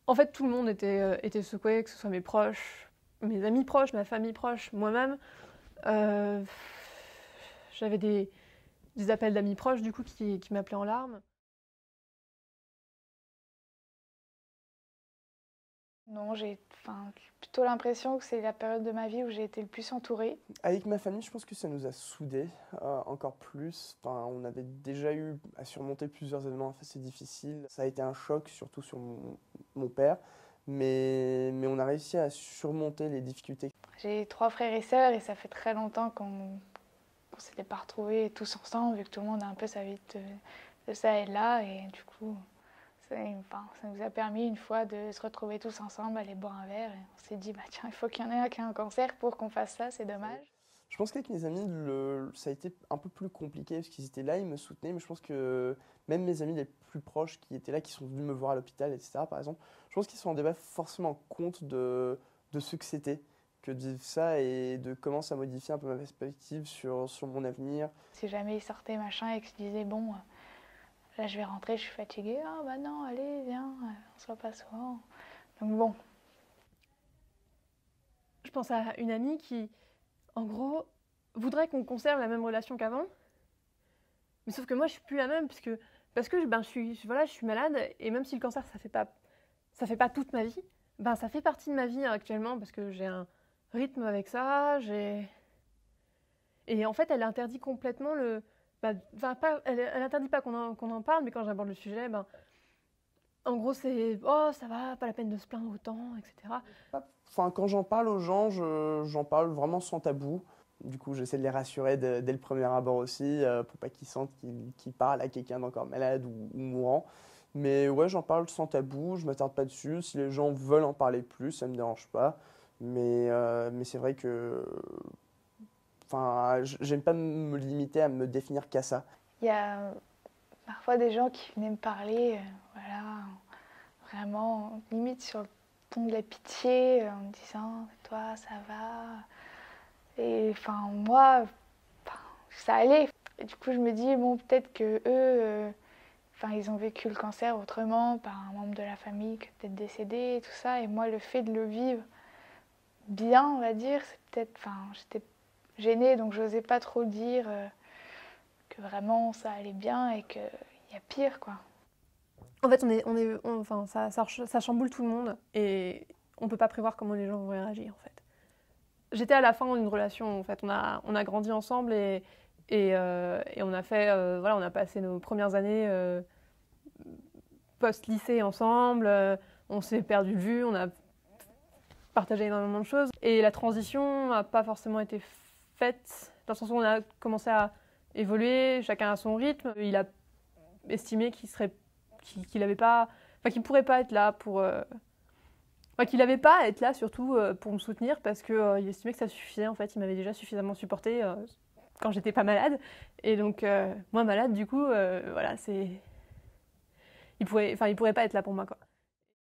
En fait, tout le monde était secoué, que ce soit mes proches, mes amis proches, ma famille proche, moi-même. Euh, J'avais des appels d'amis proches, du coup, qui m'appelaient en larmes. Non, plutôt l'impression que c'est la période de ma vie où j'ai été le plus entourée. Avec ma famille, je pense que ça nous a soudés encore plus. Enfin, on avait déjà eu à surmonter plusieurs événements assez difficiles. Ça a été un choc, surtout sur mon père, mais on a réussi à surmonter les difficultés. J'ai 3 frères et sœurs et ça fait très longtemps qu'on s'était pas retrouvés tous ensemble, vu que tout le monde a un peu sa vie de ça et là. Et du coup, ça nous a permis une fois de se retrouver tous ensemble, aller boire un verre. Et on s'est dit, bah tiens, il faut qu'il y en ait un qui a un cancer pour qu'on fasse ça, c'est dommage. Je pense qu'avec mes amis, ça a été un peu plus compliqué parce qu'ils étaient là, ils me soutenaient, mais je pense que même mes amis les plus proches qui étaient là, qui sont venus me voir à l'hôpital, etc., par exemple, je pense qu'ils se rendaient pas forcément compte de ce que c'était que de vivre ça et de comment ça modifiait un peu ma perspective sur mon avenir. Si jamais ils sortaient machin et que je disais, bon, là je vais rentrer, je suis fatiguée, ah bah non, allez, viens, on se voit pas souvent. Donc bon. Je pense à une amie qui, en gros, voudrait qu'on conserve la même relation qu'avant. Mais sauf que moi, je suis plus la même, parce que ben, voilà, je suis malade, et même si le cancer, ça fait pas toute ma vie, ben, ça fait partie de ma vie actuellement, parce que j'ai un rythme avec ça, Et en fait, elle interdit complètement le... Enfin, elle interdit pas qu'on en parle, mais quand j'aborde le sujet, ben, en gros, c'est «Oh, ça va, pas la peine de se plaindre autant», etc. Enfin, quand j'en parle aux gens, j'en parle vraiment sans tabou. Du coup, j'essaie de les rassurer dès le premier abord aussi, pour pas qu'ils sentent qu'ils parlent à quelqu'un d'encore malade ou mourant. Mais ouais, j'en parle sans tabou, je m'attarde pas dessus. Si les gens veulent en parler plus, ça me dérange pas. Mais c'est vrai que, enfin, j'aime pas me limiter à me définir qu'à ça. Il y a parfois des gens qui venaient me parler, voilà, vraiment, limite sur le ton de la pitié, en me disant, toi, ça va. Et enfin, moi, ça allait. Et du coup, je me dis, bon, peut-être que eux, ils ont vécu le cancer autrement, par un membre de la famille qui est peut-être décédé, et tout ça. Et moi, le fait de le vivre bien, on va dire, c'est peut-être, j'étais gênée, donc je n'osais pas trop dire que vraiment ça allait bien et qu'il y a pire, quoi. En fait, enfin, ça chamboule tout le monde, et on peut pas prévoir comment les gens vont réagir, en fait. J'étais à la fin d'une relation, en fait. On a grandi ensemble, et on a fait... voilà, on a passé nos premières années post-lycée ensemble, on s'est perdu de vue, on a partagé énormément de choses. Et la transition n'a pas forcément été faite, dans le sens où on a commencé à évoluer, chacun à son rythme. Il a estimé qu'il avait pas, enfin, qu'il pourrait pas être là pour, enfin, qu'il n'avait pas à être là surtout pour me soutenir, parce que il estimait que ça suffisait. En fait, il m'avait déjà suffisamment supporté quand j'étais pas malade. Et donc moi malade, du coup, voilà, il pourrait pas être là pour moi, quoi.